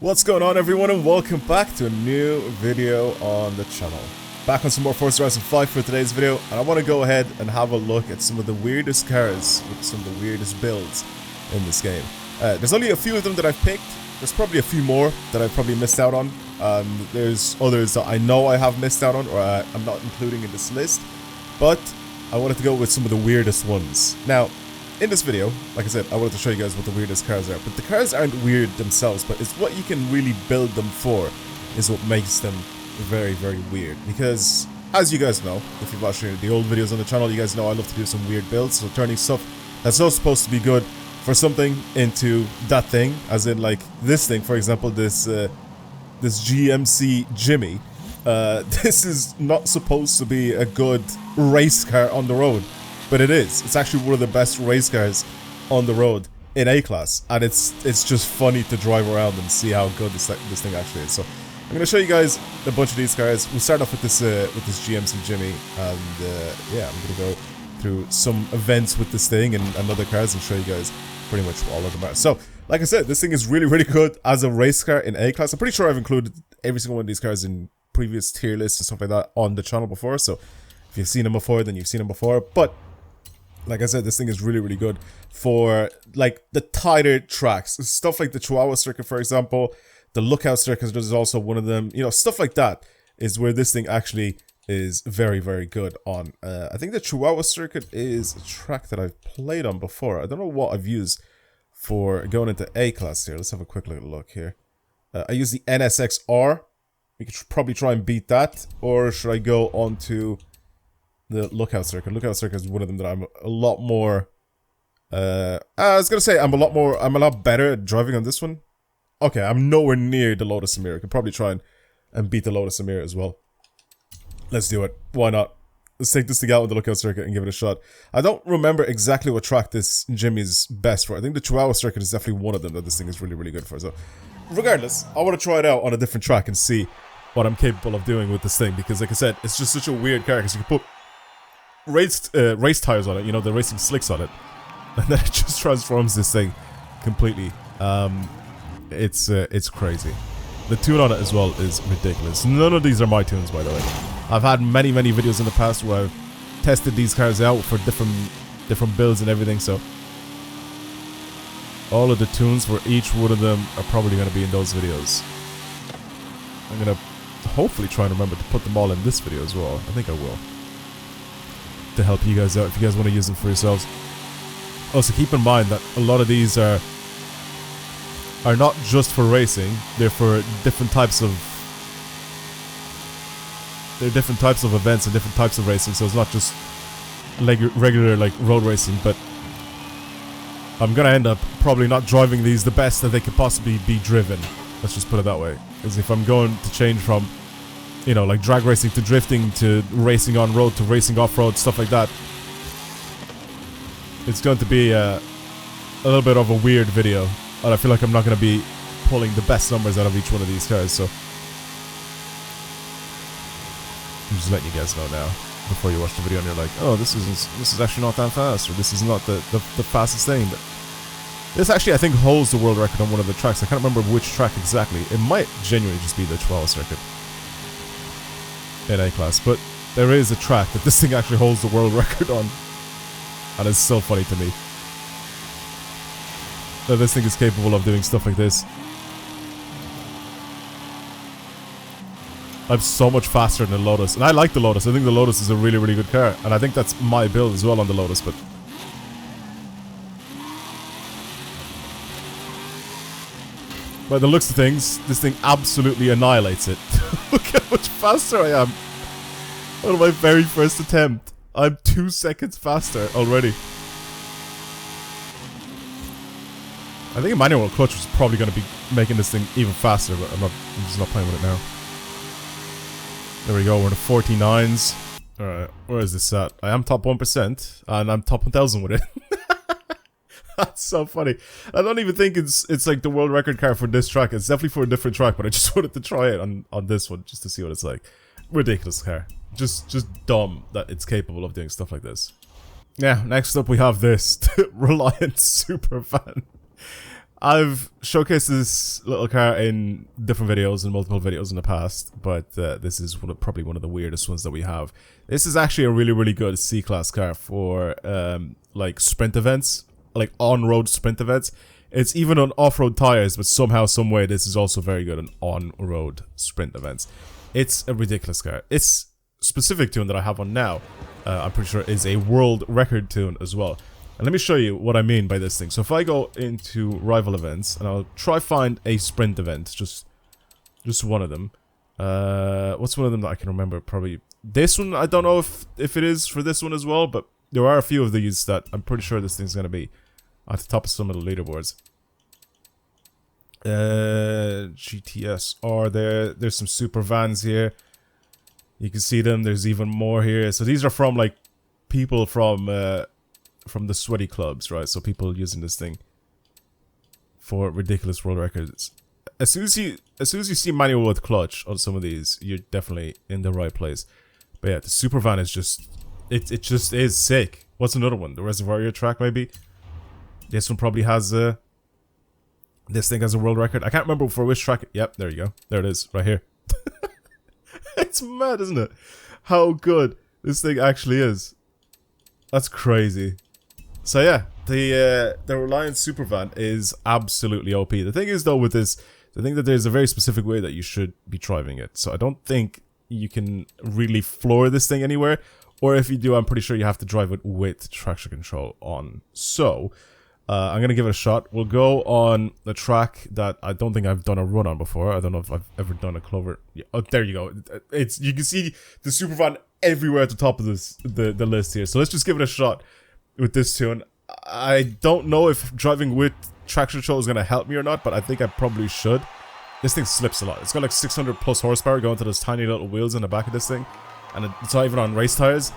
What's going on, everyone, and welcome back to a new video on the channel. Back on some more Forza Horizon 5 for today's video, and I want to go ahead and have a look at some of the weirdest cars with some of the weirdest builds in this game. There's only a few of them that I've picked. There's probably a few more that I've probably missed out on. There's others that I know I have missed out on, or I'm not including in this list. But I wanted to go with some of the weirdest ones. Now, in this video, like I said, I wanted to show you guys what the weirdest cars are. But the cars aren't weird themselves, but it's what you can really build them for is what makes them very, very weird. Because, as you guys know, if you've watched the old videos on the channel, you guys know I love to do some weird builds. So turning stuff that's not supposed to be good for something into that thing. As in, like, this thing, for example, this GMC Jimmy. This is not supposed to be a good race car on the road. But it is. It's actually one of the best race cars on the road in A-Class. And it's just funny to drive around and see how good this thing actually is. So I'm going to show you guys a bunch of these cars. We'll start off with this GMC Jimmy. And yeah, I'm going to go through some events with this thing and other cars and show you guys pretty much what all of them are. So, like I said, this thing is really, really good as a race car in A-Class. I'm pretty sure I've included every single one of these cars in previous tier lists and stuff like that on the channel before. So if you've seen them before, then you've seen them before. But like I said, this thing is really, really good for, like, the tighter tracks. Stuff like the Chihuahua circuit, for example. The Lookout circuit is also one of them. You know, stuff like that is where this thing actually is very, very good on. I think the Chihuahua circuit is a track that I've played on before. I don't know what I've used for going into A-Class here. Let's have a quick look here. I use the NSX-R. We could probably try and beat that. Or should I go on to the Lookout circuit? Lookout circuit is one of them that I'm a lot more I was gonna say I'm a lot better at driving on this one. Okay, I'm nowhere near the Lotus Evija. I could probably try and beat the Lotus Evija as well. Let's do it. Why not? Let's take this thing out with the Lookout circuit and give it a shot. I don't remember exactly what track this Jimmy's best for. I think the Chihuahua circuit is definitely one of them that this thing is really, really good for. So regardless, I want to try it out on a different track and see what I'm capable of doing with this thing, because like I said, it's just such a weird car because you can put race tires on it, you know, the racing slicks on it, and then it just transforms this thing completely. It's crazy. The tune on it as well is ridiculous. None of these are my tunes, by the way. I've had many videos in the past where I've tested these cars out for different builds and everything, so all of the tunes for each one of them are probably going to be in those videos. I'm going to hopefully try and remember to put them all in this video as well. I think I will, to help you guys out if you guys want to use them for yourselves. Also, keep in mind that a lot of these are not just for racing. They're for different types of events and different types of racing. So it's not just like regular like road racing. But I'm gonna end up probably not driving these the best that they could possibly be driven. Let's just put it that way. Because if I'm going to change from, you know, like drag racing to drifting to racing on road to racing off road, stuff like that, it's going to be a little bit of a weird video, and I feel like I'm not going to be pulling the best numbers out of each one of these cars. So I'm just letting you guys know now before you watch the video and you're like, oh, this is actually not that fast, or this is not the fastest thing. But this actually, I think, holds the world record on one of the tracks. I can't remember which track exactly. It might genuinely just be the Chihuahua circuit in A-Class, but there is a track that this thing actually holds the world record on, and it's so funny to me that this thing is capable of doing stuff like this. I'm so much faster than the Lotus, and I like the Lotus. I think the Lotus is a really, really good car, and I think that's my build as well on the Lotus. But by the looks of things, this thing absolutely annihilates it. Look how much faster I am on my very first attempt. I'm 2 seconds faster already. I think a manual clutch was probably going to be making this thing even faster, but I'm just not playing with it now. There we go, we're in the 49s. Alright, where is this at? I am top 1%, and I'm top 1000 with it. That's so funny. I don't even think it's like the world record car for this track. It's definitely for a different track, but I just wanted to try it on this one just to see what it's like. Ridiculous car. Just dumb that it's capable of doing stuff like this. Yeah, next up we have this Reliant Supervan. I've showcased this little car in different videos and multiple videos in the past, but this is probably one of the weirdest ones that we have. This is actually a really good C-Class car for like sprint events, like on-road sprint events. It's even on off-road tires, but somehow, someway, this is also very good on on-road sprint events. It's a ridiculous car. Its specific tune that I have on now, I'm pretty sure is a world record tune as well. And let me show you what I mean by this thing. So if I go into rival events, and I'll try find a sprint event, just one of them. What's one of them that I can remember? Probably this one. I don't know if it is for this one as well, but there are a few of these that I'm pretty sure this thing's gonna be at the top of some of the leaderboards. GTS are there. There's some Supervans here. You can see them. There's even more here. So these are from like people from the sweaty clubs, right? So people using this thing for ridiculous world records. As soon as you see manual with clutch on some of these, you're definitely in the right place. But yeah, the Supervan is just it just is sick. What's another one? The Reservoir track maybe. This one probably has this thing has a world record. I can't remember for which track. Yep, there you go. There it is, right here. It's mad, isn't it? How good this thing actually is. That's crazy. So yeah, the Reliant Supervan is absolutely OP. The thing is though with this, I think that there's a very specific way that you should be driving it. So I don't think you can really floor this thing anywhere. Or if you do, I'm pretty sure you have to drive it with traction control on. So I'm going to give it a shot. We'll go on the track that I don't think I've done a run on before. I don't know if I've ever done a Clover. Yeah, oh, there you go. You can see the Supervan everywhere at the top of the list here. So let's just give it a shot with this tune. I don't know if driving with traction control is going to help me or not, but I think I probably should. This thing slips a lot. It's got like 600 plus horsepower going to those tiny little wheels in the back of this thing. And it's not even on race tires.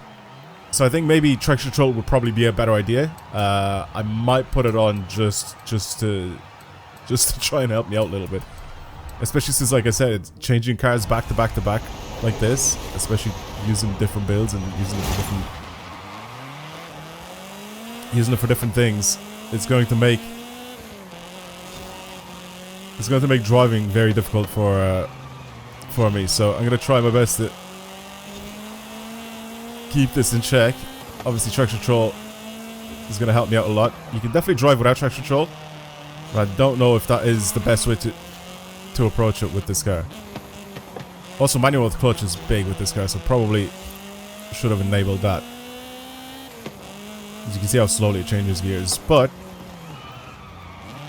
So I think maybe traction control would probably be a better idea. I might put it on just to try and help me out a little bit. Especially since, like I said, it's changing cars back to back to back like this. Especially using different builds and using it for different things. It's going to make driving very difficult for me. So I'm gonna try my best to keep this in check. Obviously traction control is going to help me out a lot. You can definitely drive without traction control, but I don't know if that is the best way to approach it with this car. Also manual with clutch is big with this car, so probably should have enabled that. As you can see how slowly it changes gears, but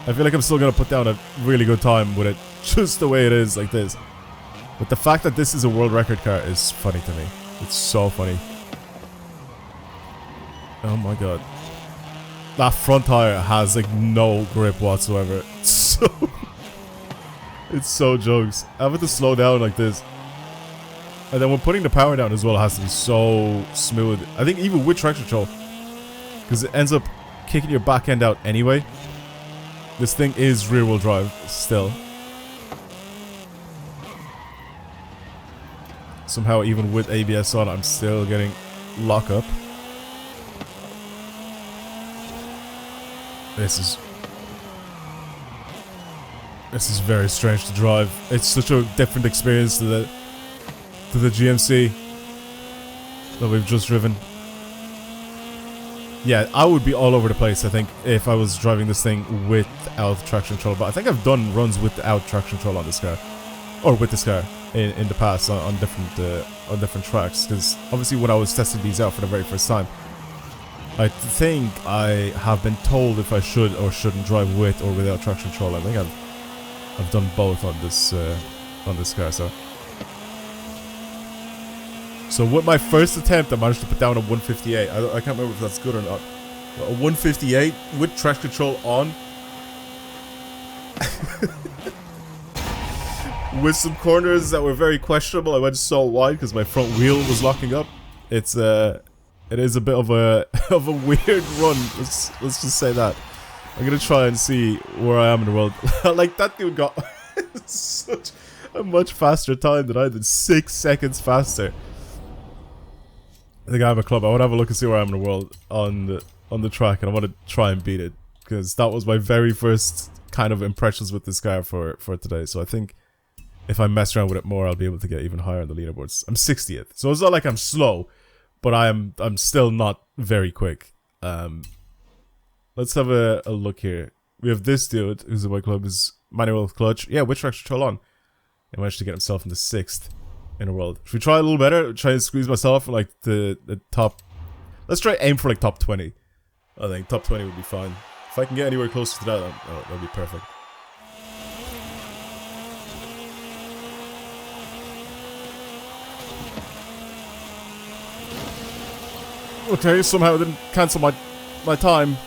I feel like I'm still going to put down a really good time with it just the way it is like this. But the fact that this is a world record car is funny to me. It's so funny. Oh my god. That front tire has like no grip whatsoever. It's so jokes. I have to slow down like this. And then when putting the power down as well, it has to be so smooth. I think even with traction control, because it ends up kicking your back end out anyway. This thing is rear wheel drive still. Somehow even with ABS on, I'm still getting lock up. This is very strange to drive. It's such a different experience to the GMC that we've just driven. Yeah, I would be all over the place, I think, if I was driving this thing without traction control. But I think I've done runs without traction control on this car, or with this car in the past on different tracks. Because obviously, when I was testing these out for the very first time, I think I have been told if I should or shouldn't drive with or without traction control. I think I've done both on this car. So with my first attempt, I managed to put down a 158. I can't remember if that's good or not. But a 158 with traction control on, with some corners that were very questionable. I went so wide because my front wheel was locking up. It is a bit of a weird run. Let's just say that. I'm gonna try and see where I am in the world. Like that dude got such a much faster time than I did. 6 seconds faster. I think I have a club. I want to have a look and see where I am in the world on the track, and I want to try and beat it because that was my very first kind of impressions with this car for today. So I think if I mess around with it more, I'll be able to get even higher on the leaderboards. I'm 60th, so it's not like I'm slow, but I'm still not very quick. Let's have a look here. We have this dude who's in my club, is manual clutch. Yeah, which traction control on? He managed to get himself into 6th in the world. Should we try a little better? Try and squeeze myself for like the top. Let's try aim for like top 20. I think top 20 would be fine. If I can get anywhere closer to that, that'd be perfect. Okay, somehow I didn't cancel my time.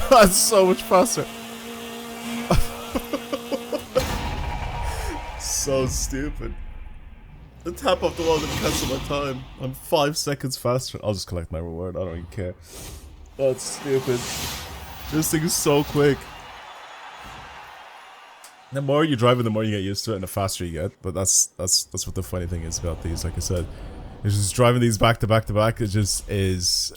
That's so much faster. So stupid. The tap off the wall didn't cancel my time. I'm 5 seconds faster. I'll just collect my reward. I don't even care. That's stupid. This thing is so quick. The more you drive it, the more you get used to it, and the faster you get. But that's what the funny thing is about these. Like I said, it's just driving these back to back to back. It just is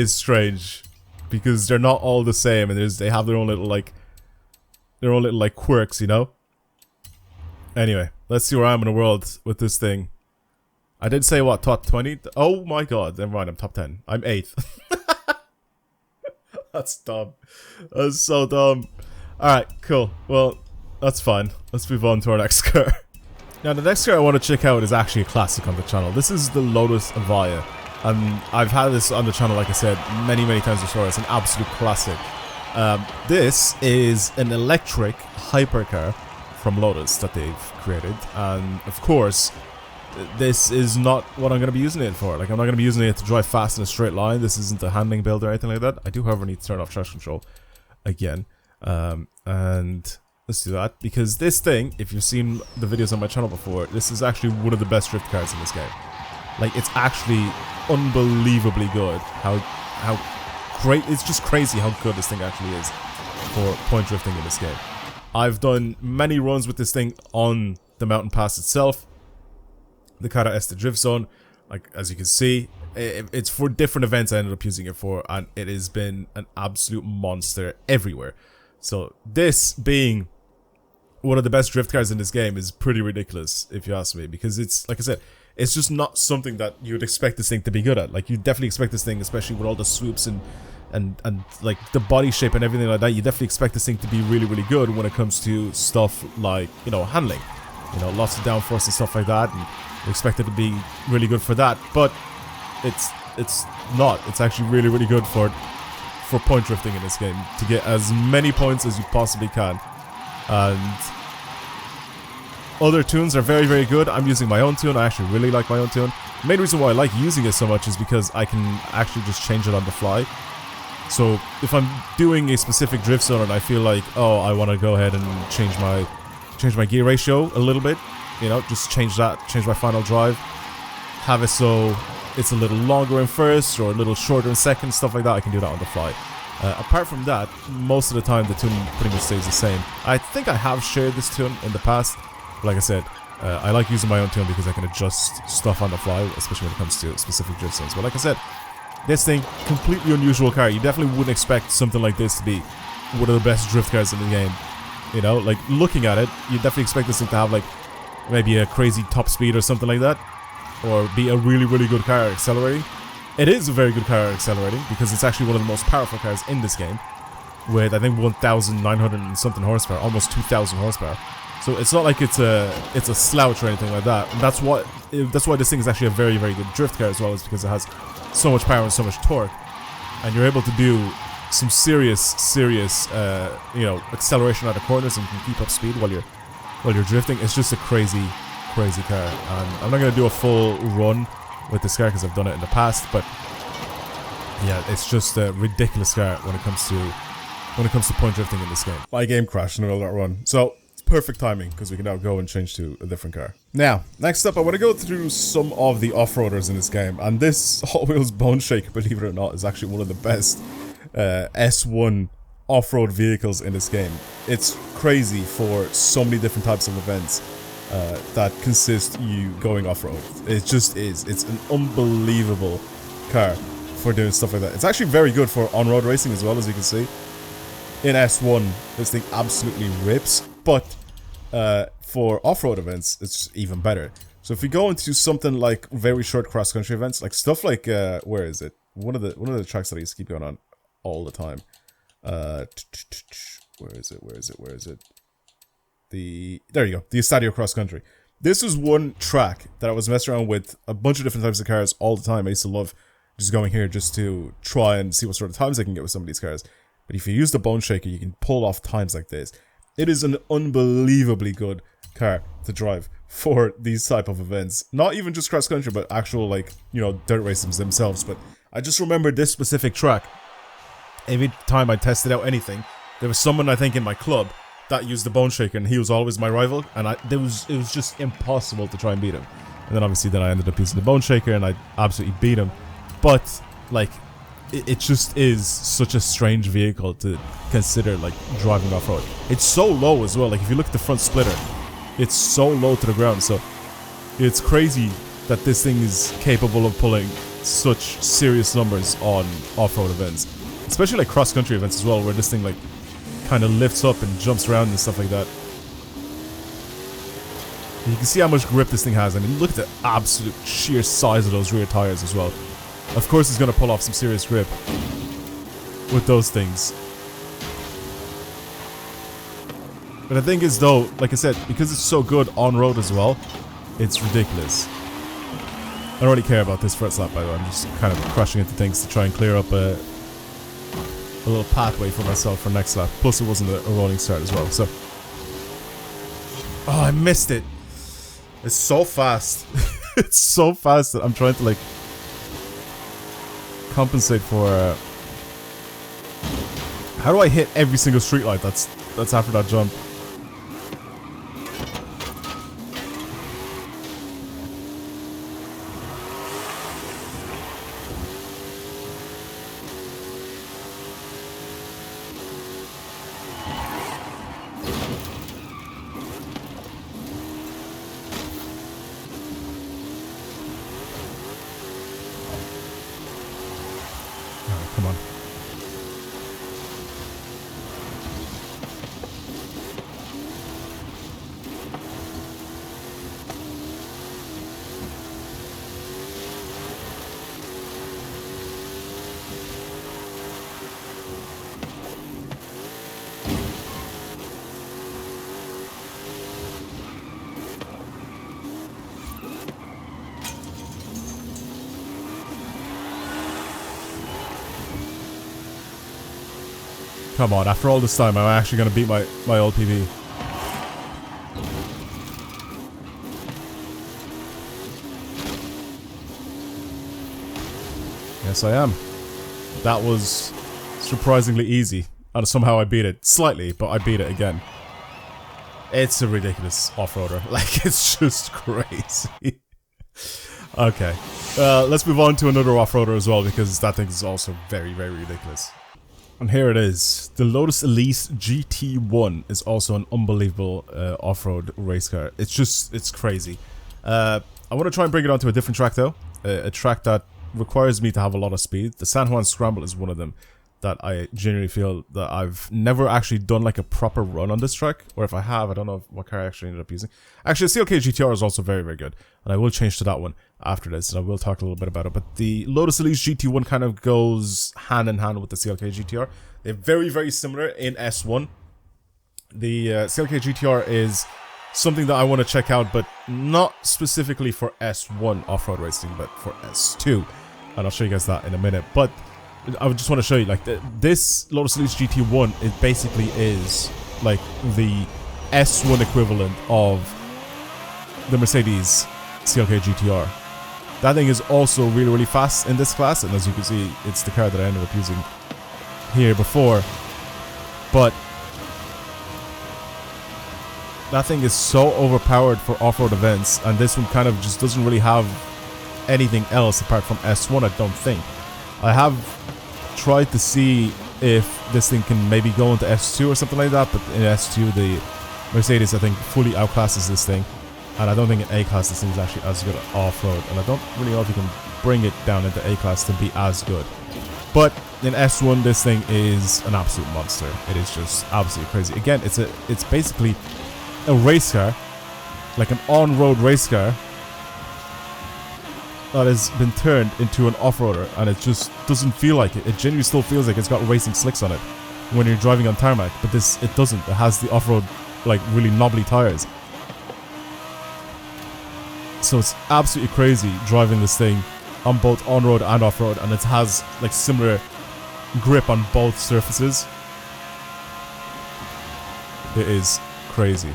strange because they're not all the same, and they have their own little like quirks, you know. Anyway, let's see where I am in the world with this thing. I did say what, top 20? Oh my god, never mind, I'm top 10. I'm 8th. That's dumb. That's so dumb. Alright, cool. Well, that's fine. Let's move on to our next car. Now, the next car I want to check out is actually a classic on the channel. This is the Lotus Evija. And I've had this on the channel, like I said, many times before. It's an absolute classic. This is an electric hypercar from Lotus that they've created, and of course this is not what I'm going to be using it for. Like, I'm not going to be using it to drive fast in a straight line. This isn't a handling build or anything like that. I do, however, need to turn off traction control again, and let's do that, because this thing, if you've seen the videos on my channel before, this is actually one of the best drift cars in this game. Like, it's actually unbelievably good. How great, it's just crazy how good this thing actually is for point drifting in this game. I've done many runs with this thing on the mountain pass itself, the Cara Este drift zone. Like, as you can see, it's for different events I ended up using it for, and it has been an absolute monster everywhere. So this being one of the best drift cars in this game is pretty ridiculous, if you ask me, because it's, like I said, it's just not something that you'd expect this thing to be good at. Like, you definitely expect this thing, especially with all the swoops and like the body shape and everything like that, you definitely expect this thing to be really good when it comes to stuff like, you know, handling, you know, lots of downforce and stuff like that, and you expect it to be really good for that. But it's not. It's actually really good for point drifting in this game, to get as many points as you possibly can. And other tunes are very good. I'm using my own tune. I actually really like my own tune. The main reason why I like using it so much is because I can actually just change it on the fly. So if I'm doing a specific drift zone and I feel like, oh, I want to go ahead and change my gear ratio a little bit, you know, just change my final drive, have it so it's a little longer in first or a little shorter in second, stuff like that, I can do that on the fly. Apart from that, most of the time the tune pretty much stays the same. I think I have shared this tune in the past, but like I said, I like using my own tune because I can adjust stuff on the fly, especially when it comes to specific drift zones. But like I said, this thing, completely unusual car. You definitely wouldn't expect something like this to be one of the best drift cars in the game. You know, like, looking at it, you definitely expect this thing to have, like, maybe a crazy top speed or something like that, or be a really good car accelerating. It is a very good car accelerating, because it's actually one of the most powerful cars in this game, with, I think, 1,900 and something horsepower, almost 2,000 horsepower. So it's not like it's a slouch or anything like that. And that's why this thing is actually a very good drift car as well, is because it has so much power and so much torque, and you're able to do some serious you know, acceleration out of corners, and you can keep up speed while you're drifting. It's just a crazy car, and I'm not gonna do a full run with this car because I've done it in the past, but yeah, it's just a ridiculous car when it comes to point drifting in this game. My game crashed in the middle of that run, so perfect timing, because we can now go and change to a different car. Now, next up, I want to go through some of the off-roaders in this game, and this Hot Wheels Bone Shaker, believe it or not, is actually one of the best S1 off-road vehicles in this game. It's crazy for so many different types of events that consist you going off-road. It just is. It's an unbelievable car for doing stuff like that. It's actually very good for on-road racing as well, as you can see. in S1, this thing absolutely rips, but for off-road events, it's even better. So if we go into something like very short cross-country events, like stuff like where is it? One of the tracks that I used to keep going on all the time. Where is it? There you go, the Estadio cross country. This is one track that I was messing around with a bunch of different types of cars all the time. I used to love just going here just to try and see what sort of times I can get with some of these cars. But if you use the bone shaker, you can pull off times like this. It is an unbelievably good car to drive for these type of events. Not even just cross country, but actual, like, you know, dirt races themselves. But I just remember this specific track. Every time I tested out anything, there was someone, I think, in my club that used the bone shaker, and he was always my rival, and it was just impossible to try and beat him. And then obviously I ended up using the bone shaker, and I absolutely beat him. But like, it just is such a strange vehicle to consider like driving off road. It's so low as well. Like if you look at the front splitter, it's so low to the ground. So it's crazy that this thing is capable of pulling such serious numbers on off-road events, especially like cross-country events as well, where this thing like kind of lifts up and jumps around and stuff like that. And you can see how much grip this thing has. I mean, look at the absolute sheer size of those rear tires as well. Of course it's going to pull off some serious grip with those things. But the thing is though, like I said, because it's so good on road as well, it's ridiculous. I don't really care about this first lap, by the way. I'm just kind of crashing into things to try and clear up a little pathway for myself for next lap. Plus it wasn't a rolling start as well, so... Oh, I missed it. It's so fast. It's so fast that I'm trying to like compensate for how do I hit every single street light that's after that jump? Come on. Come on, after all this time, I'm actually going to beat my old PB. Yes, I am. That was surprisingly easy. And somehow I beat it. Slightly, but I beat it again. It's a ridiculous off-roader. Like, it's just crazy. Okay. Let's move on to another off-roader as well, because that thing is also very, very ridiculous. And here it is. The Lotus Elise GT1 is also an unbelievable off-road race car. It's crazy. I want to try and bring it onto a different track though. A track that requires me to have a lot of speed. The San Juan Scramble is one of them that I genuinely feel that I've never actually done like a proper run on this track. Or if I have, I don't know what car I actually ended up using. Actually, the CLK GTR is also very, very good. And I will change to that one after this, and I will talk a little bit about it. But the Lotus Elise GT1 kind of goes hand in hand with the CLK GTR. They're very, very similar in S1. The CLK GTR is something that I want to check out, but not specifically for S1 off-road racing, but for S2. And I'll show you guys that in a minute. But I just want to show you, like, this Lotus Elise GT1, it basically is like the S1 equivalent of the Mercedes CLK GTR. That thing is also really, really fast in this class, and as you can see, it's the car that I ended up using here before. But that thing is so overpowered for off-road events, and this one kind of just doesn't really have anything else apart from S1, I don't think. I have tried to see if this thing can maybe go into S2 or something like that, but in S2 the Mercedes, I think, fully outclasses this thing, and I don't think in A-Class this thing is actually as good at off-road, and I don't really know if you can bring it down into A-Class to be as good. But in S1, this thing is an absolute monster. It is just absolutely crazy. Again, it's basically a race car, like an on-road race car that has been turned into an off-roader, and it just doesn't feel like it. It genuinely still feels like it's got racing slicks on it when you're driving on tarmac, but it doesn't. It has the off-road, like, really knobbly tires. So it's absolutely crazy driving this thing on both on-road and off-road, and it has like similar grip on both surfaces. It is crazy.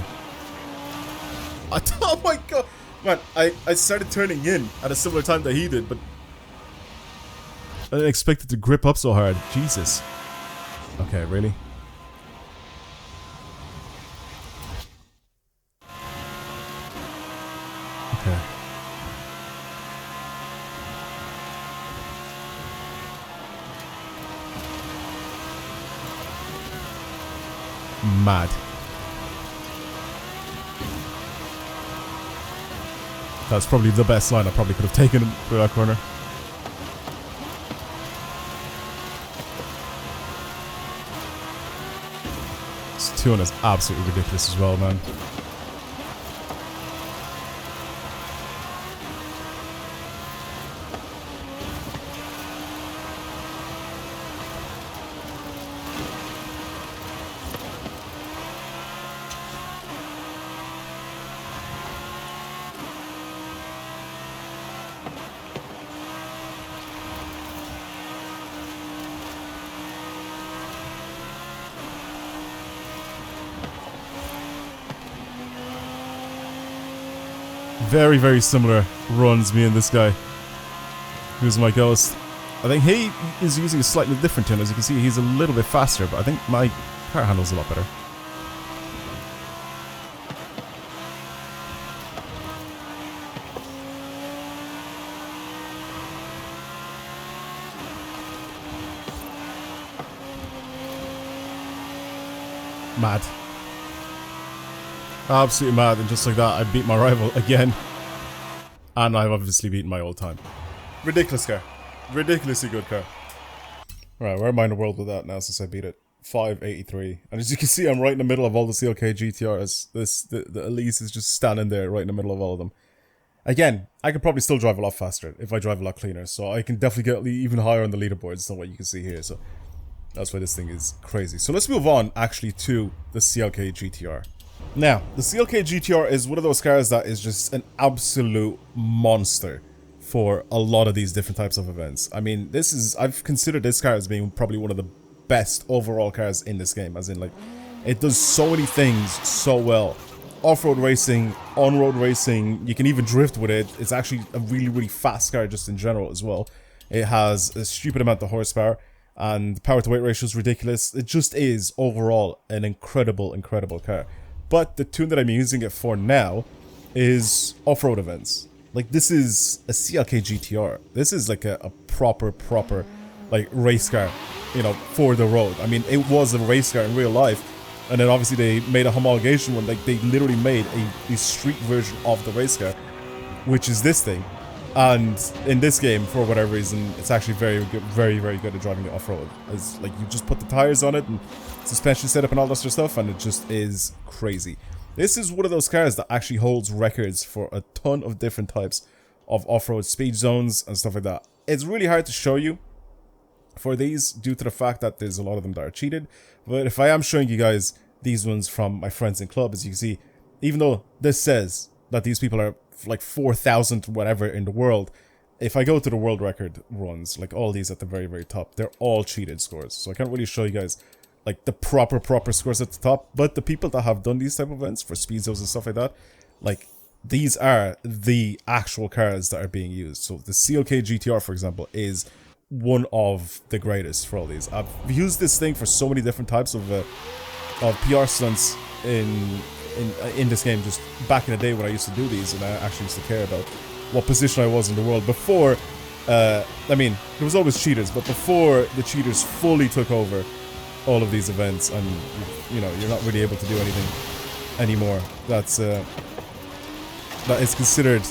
Oh my god, man! I started turning in at a similar time that he did, but I didn't expect it to grip up so hard. Jesus. Okay, really? Okay. Mad. That's probably the best line I probably could have taken through that corner. This tune is absolutely ridiculous as well, man. Very, very similar runs, me and this guy. Who's my ghost. I think he is using a slightly different tune. As you can see, he's a little bit faster, but I think my car handles a lot better. Mad. Absolutely mad, and just like that, I beat my rival again. And I've obviously beaten my old time. Ridiculous car. Ridiculously good car. Right, where am I in the world with that now since I beat it? 583. And as you can see, I'm right in the middle of all the CLK GTRs. The Elise is just standing there right in the middle of all of them. Again, I could probably still drive a lot faster if I drive a lot cleaner. So I can definitely get even higher on the leaderboards than what you can see here. So that's why this thing is crazy. So let's move on actually to the CLK GTR. Now, the CLK GTR is one of those cars that is just an absolute monster for a lot of these different types of events. I mean, I've considered this car as being probably one of the best overall cars in this game, as in, like, it does so many things so well. Off-road racing, on-road racing, you can even drift with it. It's actually a really, really fast car just in general as well. It has a stupid amount of horsepower, and the power to weight ratio is ridiculous. It just is overall an incredible, incredible car. But the tune that I'm using it for now is off-road events. Like, this is a CLK GTR. This is like a proper, like, race car, you know, for the road. I mean, it was a race car in real life. And then obviously they made a homologation one. Like, they literally made a street version of the race car, which is this thing. And in this game, for whatever reason, it's actually very good, very good at driving it off-road. It's like, you just put the tires on it and suspension setup and all that sort of stuff, and it just is crazy. This is one of those cars that actually holds records for a ton of different types of off-road speed zones and stuff like that. It's really hard to show you for these due to the fact that there's a lot of them that are cheated. But if I am showing you guys these ones from my friends in club, as you can see, even though this says that these people are like 4,000 whatever in the world, if I go to the world record runs, like all these at the very, very top, they're all cheated scores. So I can't really show you guys like the proper scores at the top, but the people that have done these type of events for speed zones and stuff like that, like, these are the actual cars that are being used. So the CLK GTR, for example, is one of the greatest for all these. I've used this thing for so many different types of PR stunts in this game, just back in the day when I used to do these, and I actually used to care about what position I was in the world before. I mean, there was always cheaters, but before the cheaters fully took over all of these events, and you know, you're not really able to do anything anymore that is considered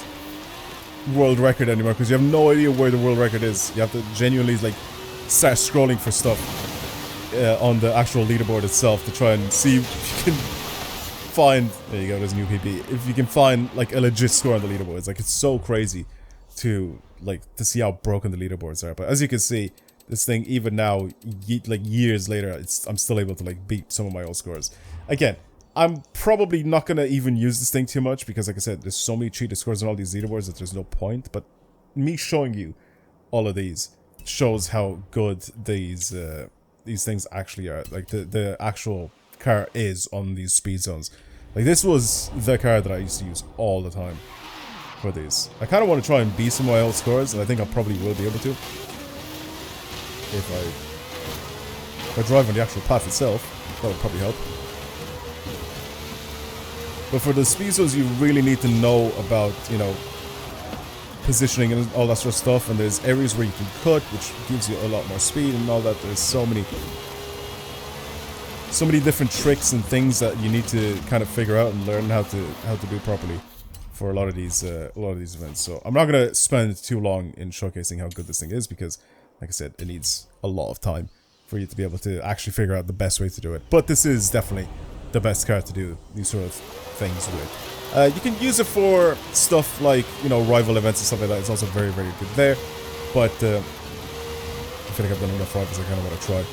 world record anymore, because you have no idea where the world record is. You have to genuinely like start scrolling for stuff on the actual leaderboard itself to try and see if you can find, there you go, there's a new PB, if you can find like a legit score on the leaderboards. Like, it's so crazy to see how broken the leaderboards are. But as you can see, this thing, even now, like years later, I'm still able to like beat some of my old scores. Again, I'm probably not gonna even use this thing too much because, like I said, there's so many cheated scores on all these leaderboards that there's no point. But me showing you all of these shows how good these things actually are. Like, the actual car is on these speed zones. Like, this was the car that I used to use all the time for these. I kind of want to try and beat some of my old scores, and I think I probably will be able to if I drive on the actual path itself. That would probably help. But for the speed zones, you really need to know about, you know, positioning and all that sort of stuff. And there's areas where you can cut, which gives you a lot more speed and all that. There's so many different tricks and things that you need to kind of figure out and learn how to do properly for a lot of these events. So I'm not gonna spend too long in showcasing how good this thing is because, like I said, it needs a lot of time for you to be able to actually figure out the best way to do it. But this is definitely the best car to do these sort of things with. You can use it for stuff like, you know, rival events and stuff like that. It's also very, very good there. But I feel like I've done enough rivals. I kind of want to try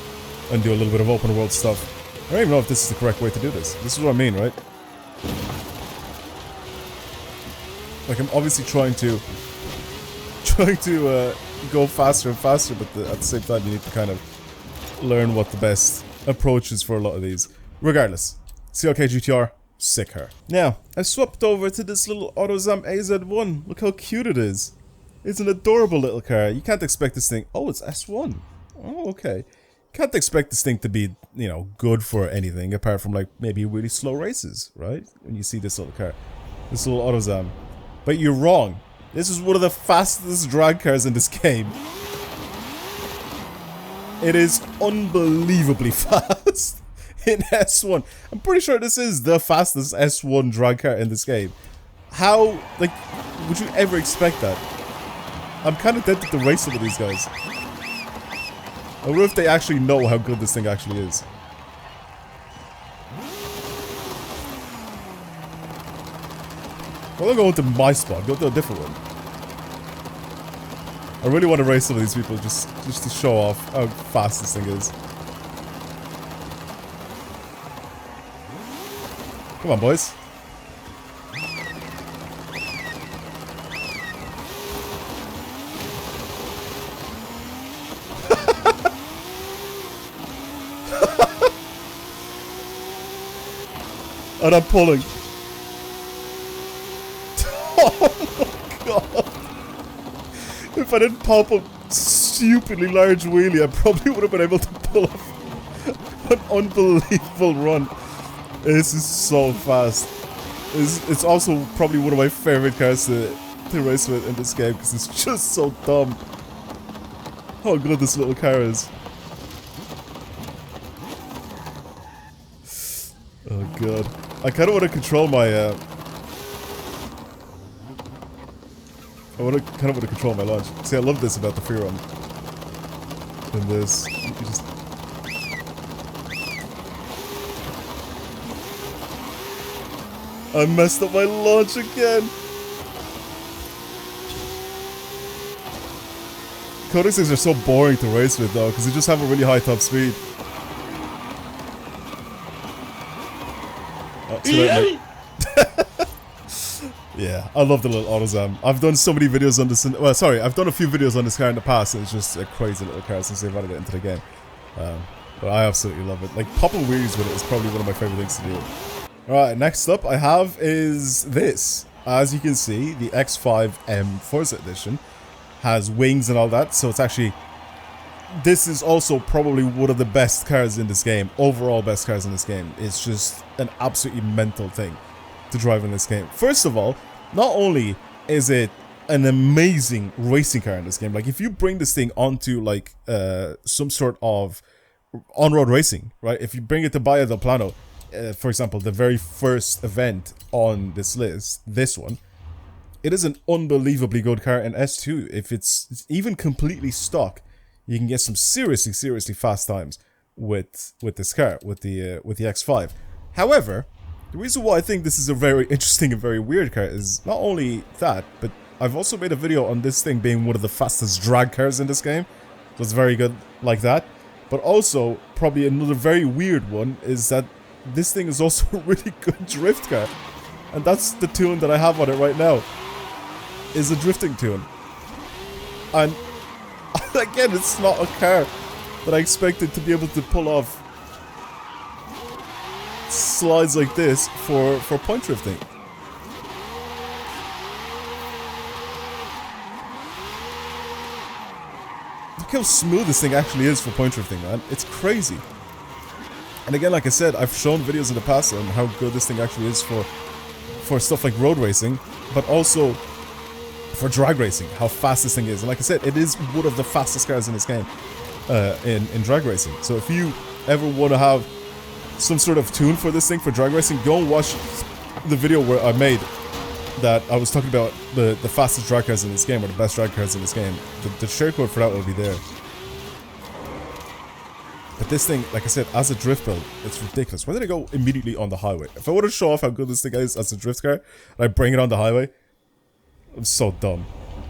and do a little bit of open world stuff. I don't even know if this is the correct way to do this. This is what I mean, right? Like, I'm obviously trying to go faster and faster, but at the same time, you need to kind of learn what the best approach is for a lot of these. Regardless, CLK GTR, sick car. Now, I swapped over to this little Autozam AZ1. Look how cute it is. It's an adorable little car. You can't expect this thing. Oh, it's S1. Oh, okay. Can't expect this thing to be, you know, good for anything apart from like maybe really slow races, right? When you see this little car, this little Autozam. But you're wrong. This is one of the fastest drag cars in this game. It is unbelievably fast in S1. I'm pretty sure this is the fastest S1 drag car in this game. How, like, would you ever expect that? I'm kind of tempted to race some of these guys. I wonder if they actually know how good this thing actually is. Well, I'm going to my spot. Go to a different one. I really want to race some of these people just to show off how fast this thing is. Come on, boys. And I'm pulling. Oh my god. If I didn't pop a stupidly large wheelie, I probably would have been able to pull off an unbelievable run. This is so fast. It's also probably one of my favorite cars to race with in this game because it's just so dumb. How good this little car is. Oh god. I kind of want to control my kind of want to control my launch. See, I love this about the free run. And this, you just... I messed up my launch again. Codex things are so boring to race with though, because they just have a really high top speed. Oh, too late, mate. Yeah, I love the little Autozam. I've done so many videos on this. Well, sorry, I've done a few videos on this car in the past, and it's just a crazy little car since they've added it into the game. But I absolutely love it. Like, popping wheelies with it is probably one of my favorite things to do. Alright, next up I have is this. As you can see, the X5M Forza Edition has wings and all that, so it's actually... This is also probably one of the best cars in this game. Overall best cars in this game. It's just an absolutely mental thing to drive in this game. First of all, not only is it an amazing racing car in this game, like if you bring this thing onto like some sort of on-road racing, right? If you bring it to Bahia del Plano, for example, the very first event on this list, this one, it is an unbelievably good car in S2. If it's even completely stock, you can get some seriously fast times with this car, with the X5. However, the reason why I think this is a very interesting and very weird car is not only that, but I've also made a video on this thing being one of the fastest drag cars in this game. So it's very good like that. But also, probably another very weird one is that this thing is also a really good drift car. And that's the tune that I have on it right now. Is a drifting tune. And again, it's not a car that I expected to be able to pull off slides like this for point drifting. Look how smooth this thing actually is for point drifting, man. It's crazy. And again, like I said, I've shown videos in the past on how good this thing actually is for stuff like road racing, but also for drag racing, how fast this thing is. And like I said, it is one of the fastest cars in this game, in drag racing. So if you ever want to have some sort of tune for this thing for drag racing, go and watch the video where I made that I was talking about the fastest drag cars in this game, or the best drag cars in this game. The share code for that will be there. But this thing, like I said, as a drift build, it's ridiculous. Why did I go immediately on the highway? If I want to show off how good this thing is as a drift car, and I bring it on the highway, I'm so dumb.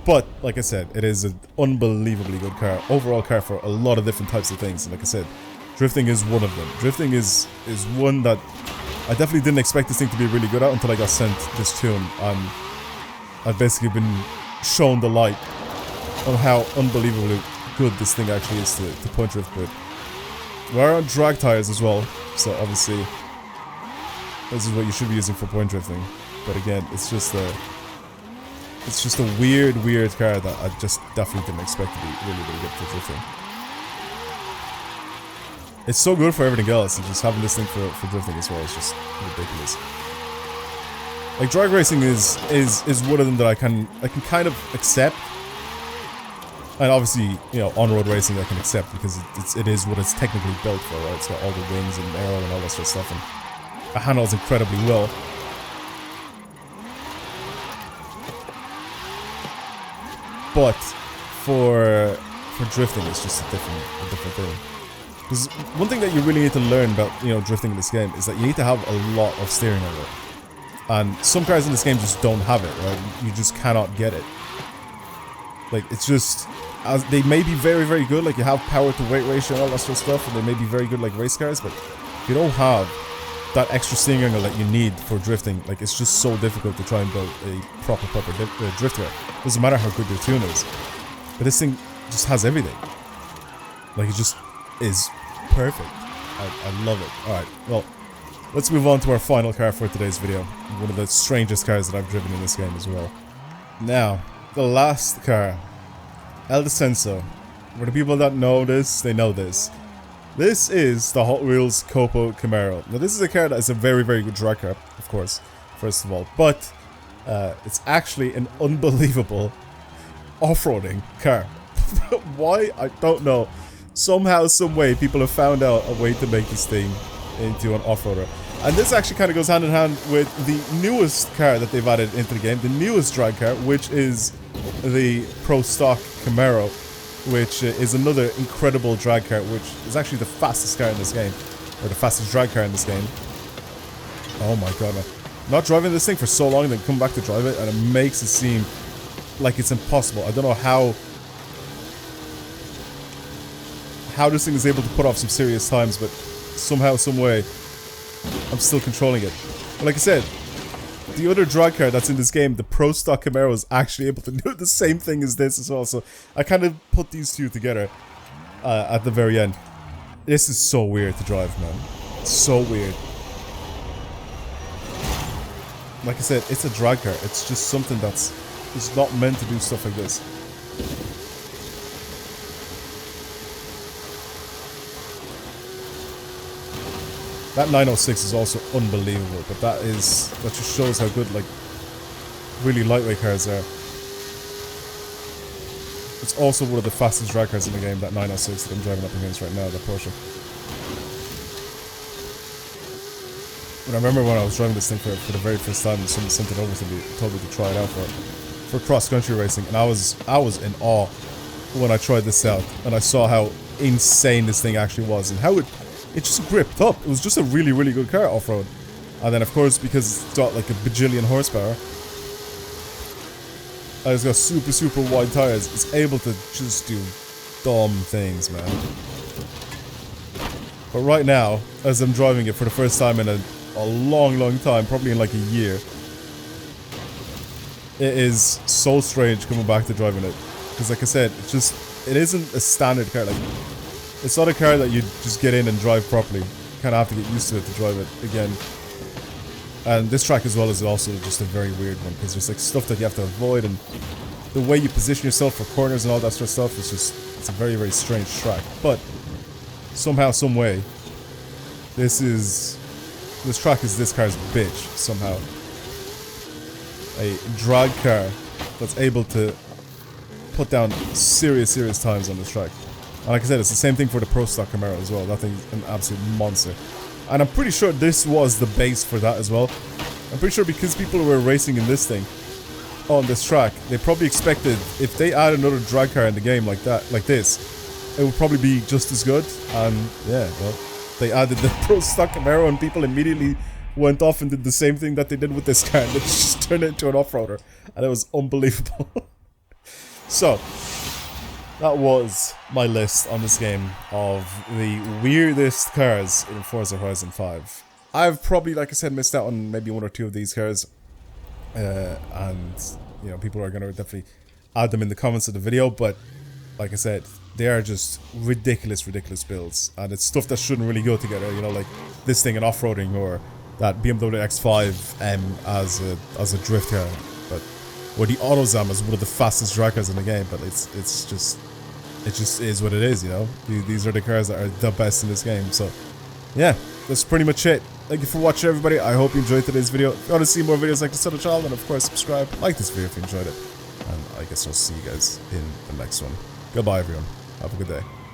But, like I said, it is an unbelievably good car. Overall car for a lot of different types of things. And like I said, drifting is one of them. Drifting is one that I definitely didn't expect this thing to be really good at until I got sent this tune. And I've basically been shown the light on how unbelievably good this thing actually is to point drift with. We're on drag tires as well, so obviously this is what you should be using for point drifting. But again, it's just a weird car that I just definitely didn't expect to be really good for drifting. It's so good for everything else, and just having this thing for drifting as well is just ridiculous. Like, drag racing is one of them that I can kind of accept. And obviously, you know, on-road racing I can accept because it is what it's technically built for, right? It's got all the wings and aero and all that sort of stuff, and it handles incredibly well. But for drifting, it's just a different thing. Because one thing that you really need to learn about, you know, drifting in this game is that you need to have a lot of steering over it. And some cars in this game just don't have it, right? You just cannot get it. Like, it's just, they may be very good, like you have power to weight ratio and all that sort of stuff, and they may be very good like race cars, but if you don't have that extra steering angle that you need for drifting, like, it's just so difficult to try and build a proper drift car. Doesn't matter how good your tune is. But this thing just has everything. Like, it just is perfect. I love it. Alright, well, let's move on to our final car for today's video. One of the strangest cars that I've driven in this game as well. Now, the last car, El Descenso. For the people that know this, they know this. This is the Hot Wheels COPO Camaro. Now, this is a car that is a very good drag car, of course, first of all. But it's actually an unbelievable off-roading car. Why? I don't know. Somehow, some way, people have found out a way to make this thing into an off-roader. And this actually kind of goes hand in hand with the newest car that they've added into the game, the newest drag car, which is the Pro Stock Camaro, which is another incredible drag car, which is actually the fastest car in this game, or the fastest drag car in this game. Oh my god, man. Not driving this thing for so long, then come back to drive it, and it makes it seem like it's impossible. I don't know how this thing is able to put off some serious times, but somehow, some way, I'm still controlling it. But like I said, the other drag car that's in this game, the Pro Stock Camaro, is actually able to do the same thing as this as well. So I kind of put these two together at the very end. This is so weird to drive, man. It's so weird. Like I said, it's a drag car. It's just something that's just not meant to do stuff like this. That 906 is also unbelievable, but that just shows how good, like, really lightweight cars are. It's also one of the fastest drag cars in the game, that 906 that I'm driving up against right now, the Porsche. But I remember when I was driving this thing for the very first time, someone sent it over to me, told me to try it out for cross-country racing, and I was in awe when I tried this out and I saw how insane this thing actually was and how it just gripped up. It was just a really, really good car off-road. And then, of course, because it's got like a bajillion horsepower, and it's got super, super wide tires, it's able to just do dumb things, man. But right now, as I'm driving it for the first time in a long, long time, probably in like a year, it is so strange coming back to driving it. Because like I said, it isn't a standard car. Like, it's not a car that you just get in and drive properly. You kind of have to get used to it to drive it again. And this track as well is also just a very weird one, because there's like stuff that you have to avoid, and the way you position yourself for corners and all that sort of stuff is just, it's a very, very strange track. But somehow, some way, this track is this car's bitch, somehow. A drag car that's able to put down serious, serious times on this track. And like I said, it's the same thing for the Pro Stock Camaro as well. That thing's an absolute monster. And I'm pretty sure this was the base for that as well. I'm pretty sure because people were racing in this thing on this track, they probably expected if they add another drag car in the game like that, like this, it would probably be just as good. And yeah, well, they added the Pro Stock Camaro and people immediately went off and did the same thing that they did with this car, and they just turned it into an off-roader, and it was unbelievable. So that was my list on this game of the weirdest cars in Forza Horizon 5. I've probably, like I said, missed out on maybe one or two of these cars, and you know, people are going to definitely add them in the comments of the video, but like I said, they are just ridiculous builds, and it's stuff that shouldn't really go together, you know, like this thing in off-roading, or that BMW X5M as a drift car, but or the Autozam is one of the fastest drag cars in the game. But it just is what it is, you know. These are the cars that are the best in this game. So yeah, that's pretty much it. Thank you for watching, everybody. I hope you enjoyed today's video. If you want to see more videos like this on the channel, then of course subscribe, like this video if you enjoyed it, and I guess I'll see you guys in the next one. Goodbye, everyone. Have a good day.